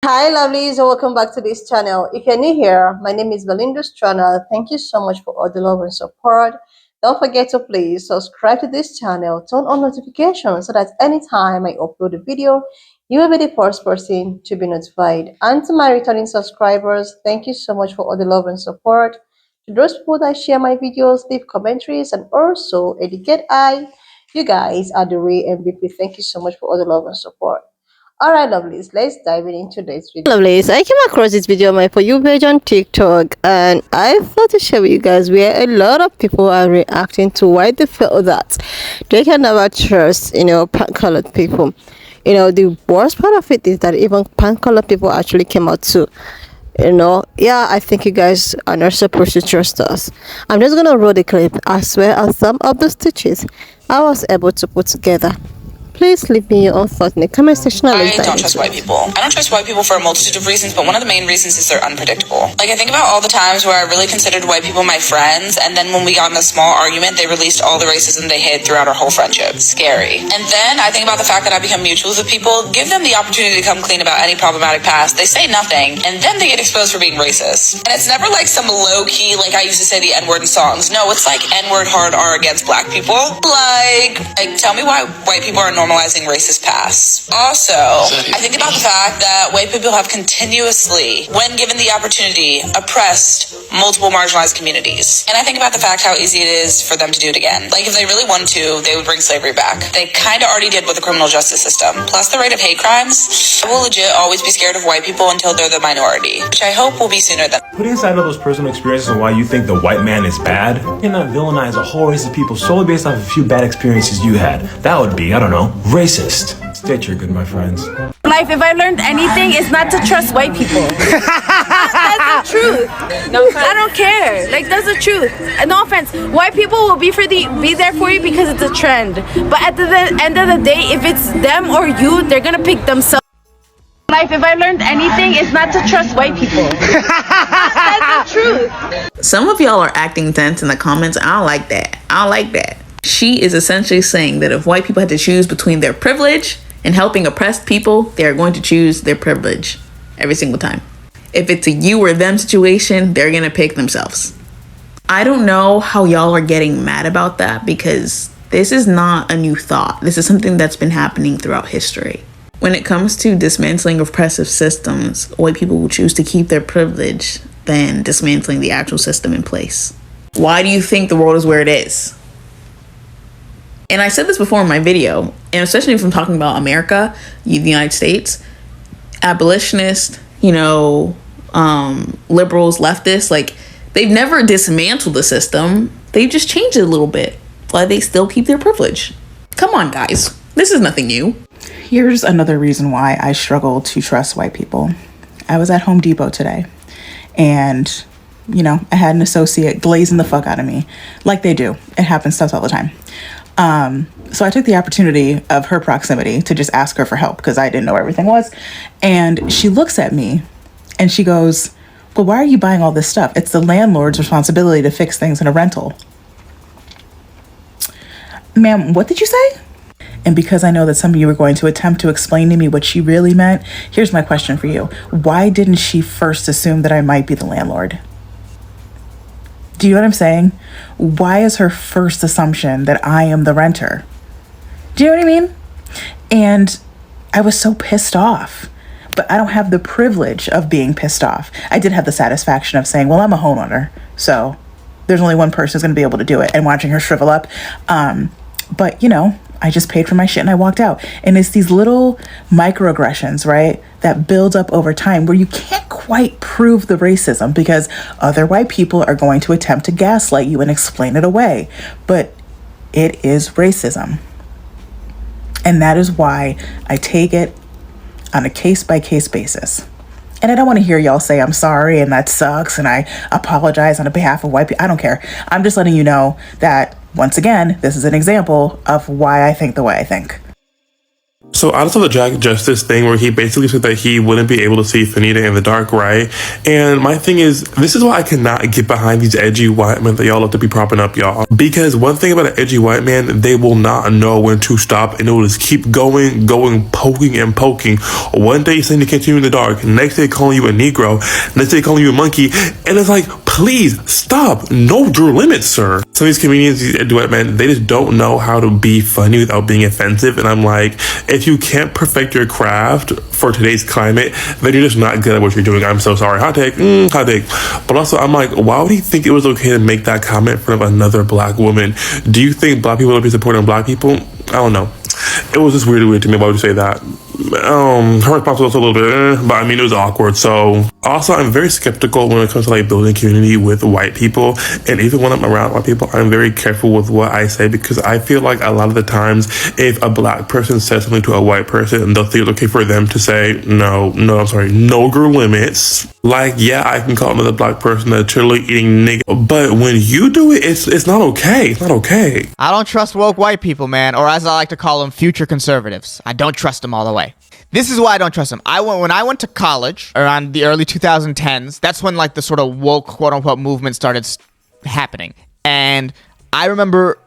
Hi lovelies, and welcome back to this channel. If you're new here, my name is Belinda's channel. Thank you so much for all the love and support. Don't forget to please subscribe to this channel, turn on notifications so that anytime I upload a video, you will be the first person to be notified. And to my returning subscribers, thank you so much for all the love and support. To those people that share my videos, leave commentaries, and also educate you guys are the real MVP. Thank you so much for all the love and support. Alright, lovelies, let's dive into this video. Lovelies, I came across this video on my For You page on TikTok, and I thought to share with you guys where a lot of people are reacting to why they feel that they can never trust, pan-colored people. The worst part of it is that even pan-colored people actually came out too. Yeah, I think you guys are not supposed to trust us. I'm just gonna roll the clip as well as some of the stitches I was able to put together. Please leave me your own thoughts in the comment section. I don't trust white people. I don't trust white people for a multitude of reasons, but one of the main reasons is they're unpredictable. Like, I think about all the times where I really considered white people my friends, and then when we got in a small argument, they released all the racism they hid throughout our whole friendship. Scary. And then I think about the fact that I become mutuals with people, give them the opportunity to come clean about any problematic past. They say nothing, and then they get exposed for being racist. And it's never like some low-key, like I used to say the N-word in songs. No, it's like N-word hard R against black people. Like, tell me why white people are normalizing racist past. Also, I think about the fact that white people have continuously, when given the opportunity, oppressed multiple marginalized communities. And I think about the fact how easy it is for them to do it again. Like, if they really wanted to, they would bring slavery back. They kind of already did with the criminal justice system. Plus the rate of hate crimes. I will legit always be scared of white people until they're the minority, which I hope will be sooner than. Putting aside all those personal experiences and why you think the white man is bad, you cannot villainize a whole race of people solely based off a few bad experiences you had. That would be, I don't know, racist. State you're good, my friends. Life, if I learned anything, it's not to trust white people. That's the truth. No, I don't care. Like, that's the truth. And no offense, white people will be there for you because it's a trend. But at the end of the day, if it's them or you, they're gonna pick themselves. Life, if I learned anything, it's not to trust white people. That's the truth. Some of y'all are acting tense in the comments. I don't like that. I don't like that. She is essentially saying that if white people had to choose between their privilege and helping oppressed people, they are going to choose their privilege every single time. If it's a you or them situation, they're going to pick themselves. I don't know how y'all are getting mad about that, because this is not a new thought. This is something that's been happening throughout history. When it comes to dismantling oppressive systems, white people will choose to keep their privilege than dismantling the actual system in place. Why do you think the world is where it is? And I said this before in my video, and especially if I'm talking about America, the United States, abolitionists, liberals, leftists, like, they've never dismantled the system. They've just changed it a little bit, but they still keep their privilege. Come on, guys. This is nothing new. Here's another reason why I struggle to trust white people. I was at Home Depot today, and, I had an associate glazing the fuck out of me, like they do. It happens to us all the time. So I took the opportunity of her proximity to just ask her for help, because I didn't know where everything was. And she looks at me and she goes, "Well, why are you buying all this stuff? It's the landlord's responsibility to fix things in a rental." Ma'am, what did you say? And because I know that some of you are going to attempt to explain to me what she really meant, here's my question for you. Why didn't she first assume that I might be the landlord? Do you know what I'm saying? Why is her first assumption that I am the renter? Do you know what I mean? And I was so pissed off, but I don't have the privilege of being pissed off. I did have the satisfaction of saying, well, I'm a homeowner, so there's only one person who's going to be able to do it, and watching her shrivel up. But, I just paid for my shit and I walked out. And it's these little microaggressions, right, that build up over time where you can't quite prove the racism because other white people are going to attempt to gaslight you and explain it away. But it is racism. And that is why I take it on a case-by-case basis. And I don't want to hear y'all say I'm sorry and that sucks and I apologize on behalf of white people. I don't care. I'm just letting you know that, once again, this is an example of why I think the way I think. So I saw the Jack Justice thing where he basically said that he wouldn't be able to see Fanita in the dark, right? And my thing is, this is why I cannot get behind these edgy white men that y'all love to be propping up, y'all. Because one thing about an edgy white man, they will not know when to stop, and it will just keep going, poking and poking. One day saying they can't see you in the dark, next day calling you a Negro, next day calling you a monkey, and it's like, please stop. Know your limits, sir. Some of these comedians, these edgy white men, they just don't know how to be funny without being offensive, and I'm like, if you can't perfect your craft for today's climate, then you're just not good at what you're doing. I'm so sorry. Hot take. Hot take. But also, I'm like, why would he think it was okay to make that comment in front of another black woman? Do you think black people would be supporting black people? I don't know. It was just weird to me. Why would you say that? Her response was also a little bit, but I mean, it was awkward. So also, I'm very skeptical when it comes to like building community with white people. And even when I'm around white people, I'm very careful with what I say, because I feel like a lot of the times, if a black person says something to a white person, they'll think it's okay for them to say, no, I'm sorry, know your limits. Like, yeah, I can call another black person that's literally eating nigga, but when you do it, it's not okay. It's not okay. I don't trust woke white people, man, or as I like to call them, future conservatives. I don't trust them all the way. This is why I don't trust them. When I went to college around the early 2010s, that's when like the sort of woke quote-unquote movement started happening. And I remember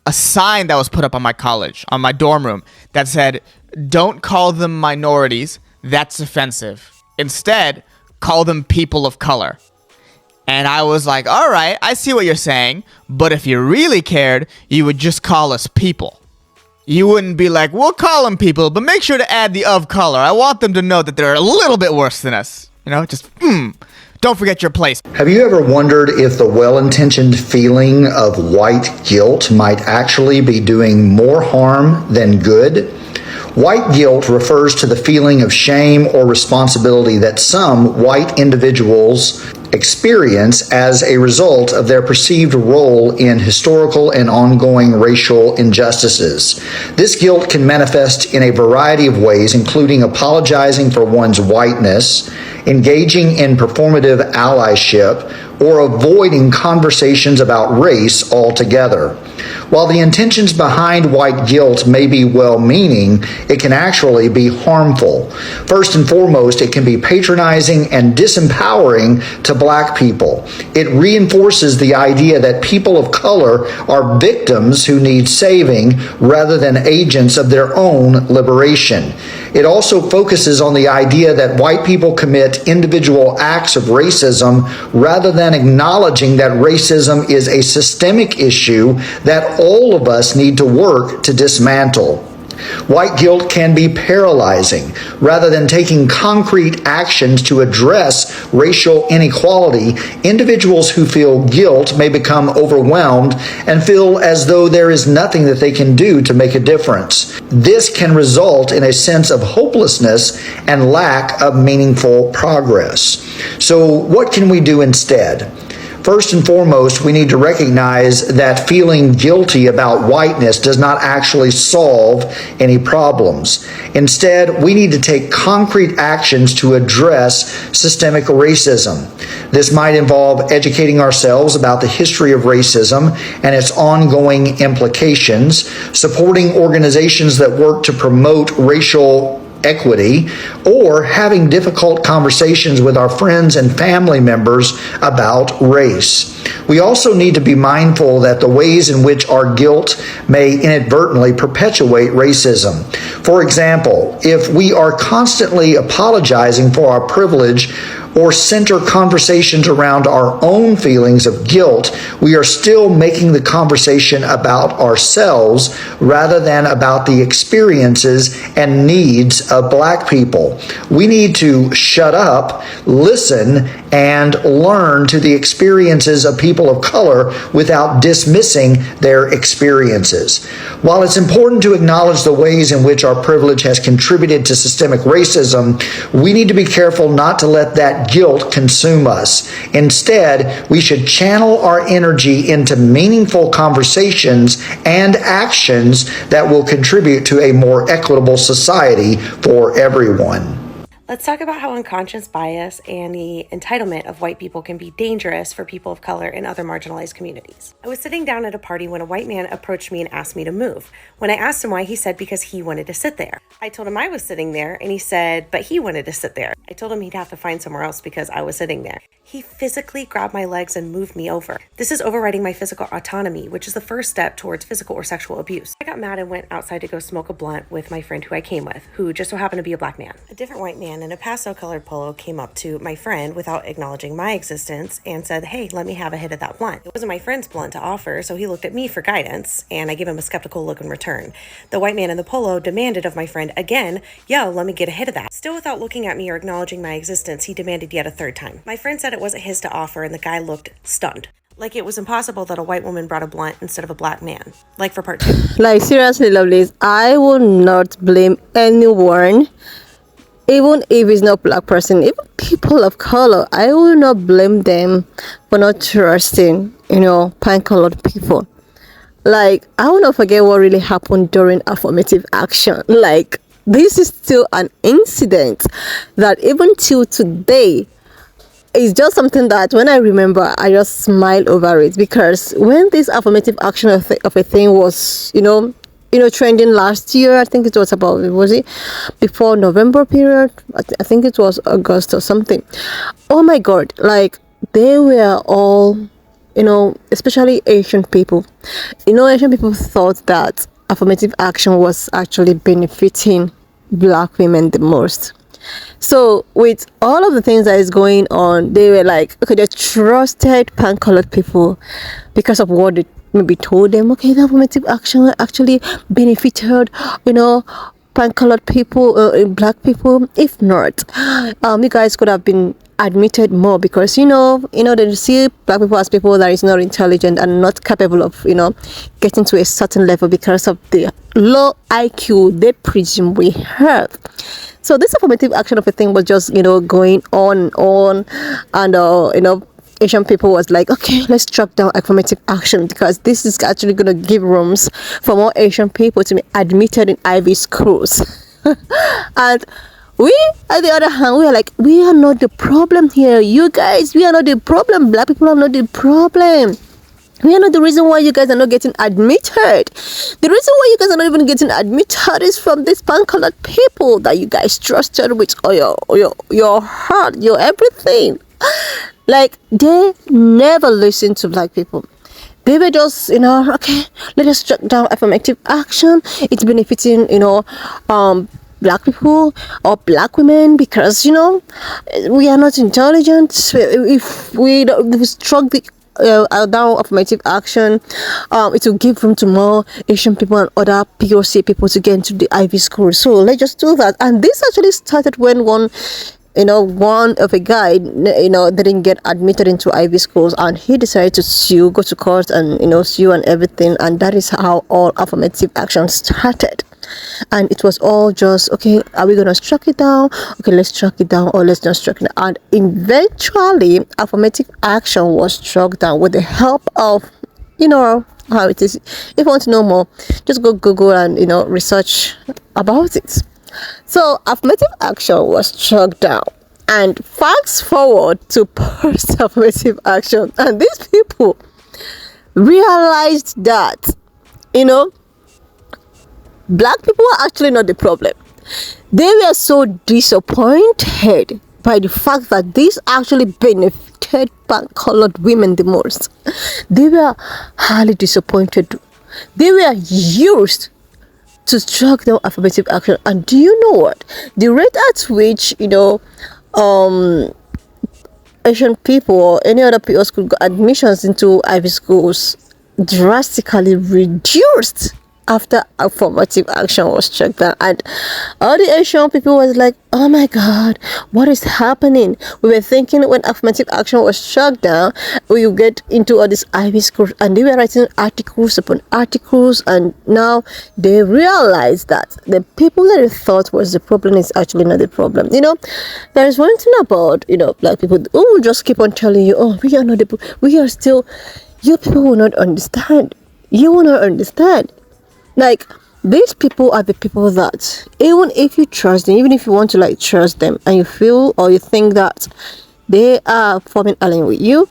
a sign that was put up on my college, on my dorm room, that said, don't call them minorities, that's offensive. Instead, call them people of color. And I was like, all right, I see what you're saying, but if you really cared, you would just call us people. You wouldn't be like, we'll call them people, but make sure to add the of color. I want them to know that they're a little bit worse than us. You know, just, don't forget your place. Have you ever wondered if the well-intentioned feeling of white guilt might actually be doing more harm than good? White guilt refers to the feeling of shame or responsibility that some white individuals experience as a result of their perceived role in historical and ongoing racial injustices. This guilt can manifest in a variety of ways, including apologizing for one's whiteness, engaging in performative allyship, or avoiding conversations about race altogether. While the intentions behind white guilt may be well-meaning, it can actually be harmful. First and foremost, it can be patronizing and disempowering to black people. It reinforces the idea that people of color are victims who need saving rather than agents of their own liberation. It also focuses on the idea that white people commit individual acts of racism rather than acknowledging that racism is a systemic issue that all of us need to work to dismantle. White guilt can be paralyzing. Rather than taking concrete actions to address racial inequality, individuals who feel guilt may become overwhelmed and feel as though there is nothing that they can do to make a difference. This can result in a sense of hopelessness and lack of meaningful progress. So, what can we do instead? First and foremost, we need to recognize that feeling guilty about whiteness does not actually solve any problems. Instead, we need to take concrete actions to address systemic racism. This might involve educating ourselves about the history of racism and its ongoing implications, supporting organizations that work to promote racial equity, or having difficult conversations with our friends and family members about race. We also need to be mindful that the ways in which our guilt may inadvertently perpetuate racism. For example, if we are constantly apologizing for our privilege or center conversations around our own feelings of guilt, we are still making the conversation about ourselves rather than about the experiences and needs of black people. We need to shut up, listen, and learn to the experiences of people of color without dismissing their experiences. While it's important to acknowledge the ways in which our privilege has contributed to systemic racism, we need to be careful not to let that guilt consume us. Instead, we should channel our energy into meaningful conversations and actions that will contribute to a more equitable society for everyone. Let's talk about how unconscious bias and the entitlement of white people can be dangerous for people of color and other marginalized communities. I was sitting down at a party when a white man approached me and asked me to move. When I asked him why, he said because he wanted to sit there. I told him I was sitting there, and he said, but he wanted to sit there. I told him he'd have to find somewhere else because I was sitting there. He physically grabbed my legs and moved me over. This is overriding my physical autonomy, which is the first step towards physical or sexual abuse. I got mad and went outside to go smoke a blunt with my friend who I came with, who just so happened to be a black man. A different white man in a pastel-colored polo came up to my friend without acknowledging my existence and said, hey, let me have a hit of that blunt. It wasn't my friend's blunt to offer, so he looked at me for guidance, and I gave him a skeptical look in return. The white man in the polo demanded of my friend again, yo, let me get a hit of that. Still without looking at me or acknowledging my existence, he demanded yet a third time. My friend said it wasn't his to offer, and the guy looked stunned. Like it was impossible that a white woman brought a blunt instead of a black man. Like for part 2. Like, seriously, lovelies, I will not blame anyone, even if it's not black person, even people of color. I will not blame them for not trusting, pine-colored people. Like, I will not forget what really happened during affirmative action. Like, this is still an incident that even till today, it's just something that when I remember, I just smile over it, because when this affirmative action of a thing was, trending last year, I think it was about, was it before November period? I think it was August or something. Oh my God, like they were all, especially Asian people. Asian people thought that affirmative action was actually benefiting black women the most. So with all of the things that is going on, they were like, okay, they trusted pan-colored people because of what they maybe told them. Okay, the affirmative action actually benefited, pan-colored people, black people. If not, you guys could have been admitted more, because they see black people as people that is not intelligent and not capable of getting to a certain level because of the low IQ they presume we have. So this affirmative action of a thing was just going on, and Asian people was like, okay, let's track down affirmative action, because this is actually going to give rooms for more Asian people to be admitted in Ivy schools. And we, on the other hand, we are like, we are not the problem here. You guys, we are not the problem. Black people are not the problem. We are not the reason why you guys are not getting admitted. The reason why you guys are not even getting admitted is from these pan-colored people that you guys trusted with your heart, your everything. Like, they never listened to black people. They were just, okay, let us track down affirmative action. It's benefiting, black people or black women, because we are not intelligent. If we struck the down affirmative action, it will give room to more Asian people and other POC people to get into the Ivy school. So let's just do that. And this actually started when one of a guy didn't get admitted into Ivy schools, and he decided to go to court and sue and everything. And that is how all affirmative action started. And it was all just, okay, are we gonna strike it down? Okay, let's strike it down, or let's not strike it down. And eventually affirmative action was struck down with the help of how it is. If you want to know more, just go Google and research about it. So affirmative action was struck down, and fast forward to post affirmative action, and these people realized that black people are actually not the problem. They were so disappointed by the fact that this actually benefited pan-colored women the most. They were highly disappointed. They were used to strike down affirmative action. And do you know what? The rate at which Asian people or any other people could get admissions into Ivy schools drastically reduced after affirmative action was struck down. And all the Asian people was like, oh my God, what is happening? We were thinking when affirmative action was struck down, we would get into all these Ivy schools, and they were writing articles upon articles, and now they realize that the people that they thought was the problem is actually not the problem. There is one thing about black people who will just keep on telling you, oh, we are not the, we are still, you people will not understand. You will not understand. Like, These people are the people that, even if you trust them, even if you want to like trust them, and you feel or you think that they are forming alliance with you,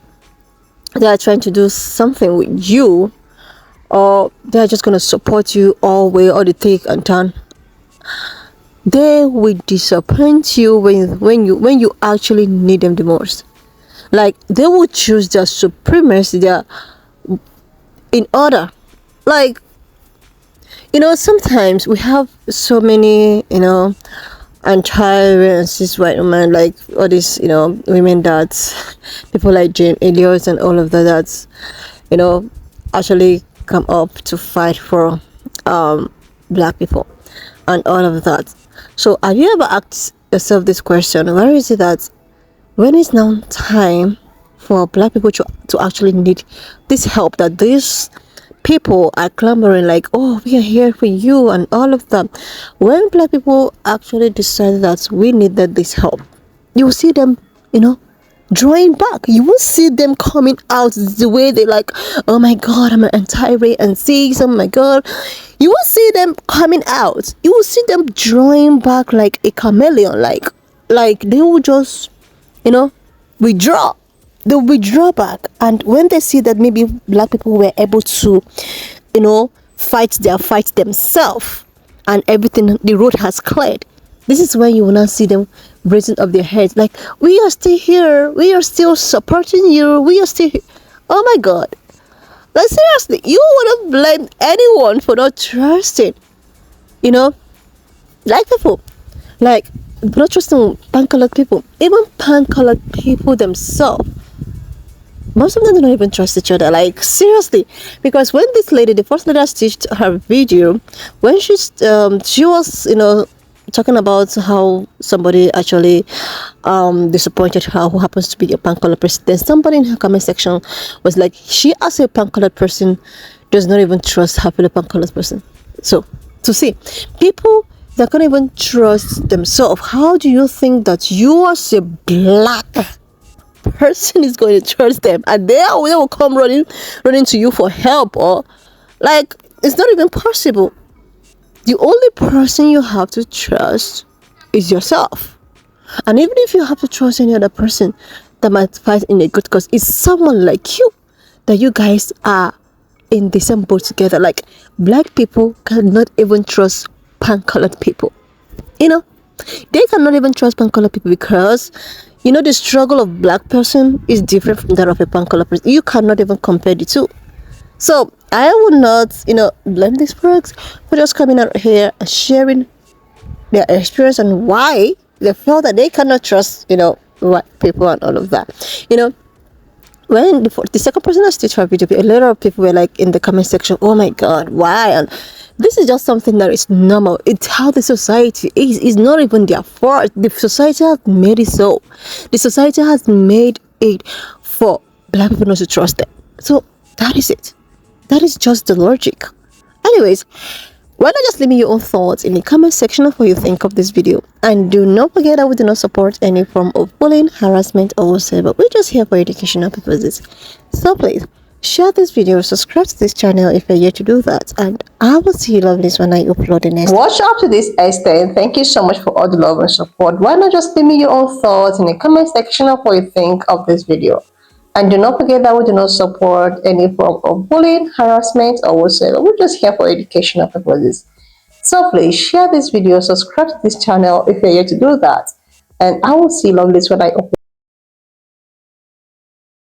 they are trying to do something with you, or they're just gonna support you all way, or the take and turn, they will disappoint you when you actually need them the most. Like, they will choose their supremacy their in order. Like, sometimes we have so many, anti-racist white women, like all these, women that people like Jane Elliott and all of that, actually come up to fight for black people and all of that. So have you ever asked yourself this question? Where is it that when is now time for black people to actually need this help that these people are clamoring, like, oh, we are here for you and all of that? When black people actually decide that we needed this help, you will see them, drawing back. You will see them coming out the way they like, oh my god, I'm an anti-racist and six, oh my god. You will see them coming out. You will see them drawing back like a chameleon, like they will just, withdraw. They'll withdraw back. And when they see that maybe black people were able to, fight their fight themselves, and everything, the road has cleared, this is when you will not see them raising up their heads like, we are still here, we are still supporting you, we are still here. Oh my god. Like, seriously, you wouldn't blame anyone for not trusting, like people. Like, not trusting pan-colored people. Even pan-colored people themselves, most of them do not even trust each other. Like, seriously. Because when this lady, the first lady that stitched her video, when she was, talking about how somebody actually disappointed her who happens to be a pan-colored person, then somebody in her comment section was like, she as a pan-colored person does not even trust her fellow pan-colored person. So, to see people that can't even trust themselves, how do you think that you as a black person is going to trust them? And they will come running to you for help, or like, it's not even possible. The only person you have to trust is yourself. And even if you have to trust any other person that might fight in a good cause, it's someone like you, that you guys are in the same boat together. Like, black people cannot even trust pan-colored people. They cannot even trust pan-colored people because, the struggle of black person is different from that of a pan-colored person. You cannot even compare the two. So I would not, blame these folks for just coming out here and sharing their experience and why they felt that they cannot trust, white people and all of that. When the second person that stitched her video, a lot of people were like in the comment section, oh my god, why? And this is just something that is normal. It's how the society is. It's not even their fault. The society has made it so. The society has made it for black people not to trust them. So that is it. That is just the logic. Anyways, why not just leave me your own thoughts in the comment section of what you think of this video. And do not forget that we do not support any form of bullying, harassment, or whatsoever. We're just here for educational purposes. So please, share this video, subscribe to this channel if you're yet to do that. And I will see you lovelies when I upload the next. Watch up to this extent. Thank you so much for all the love and support. Why not just leave me your own thoughts in the comment section of what you think of this video. And do not forget that we do not support any form of bullying, harassment, or whatsoever. We're just here for educational purposes. So please share this video, subscribe to this channel if you're yet to do that. And I will see you lovelies when I upload.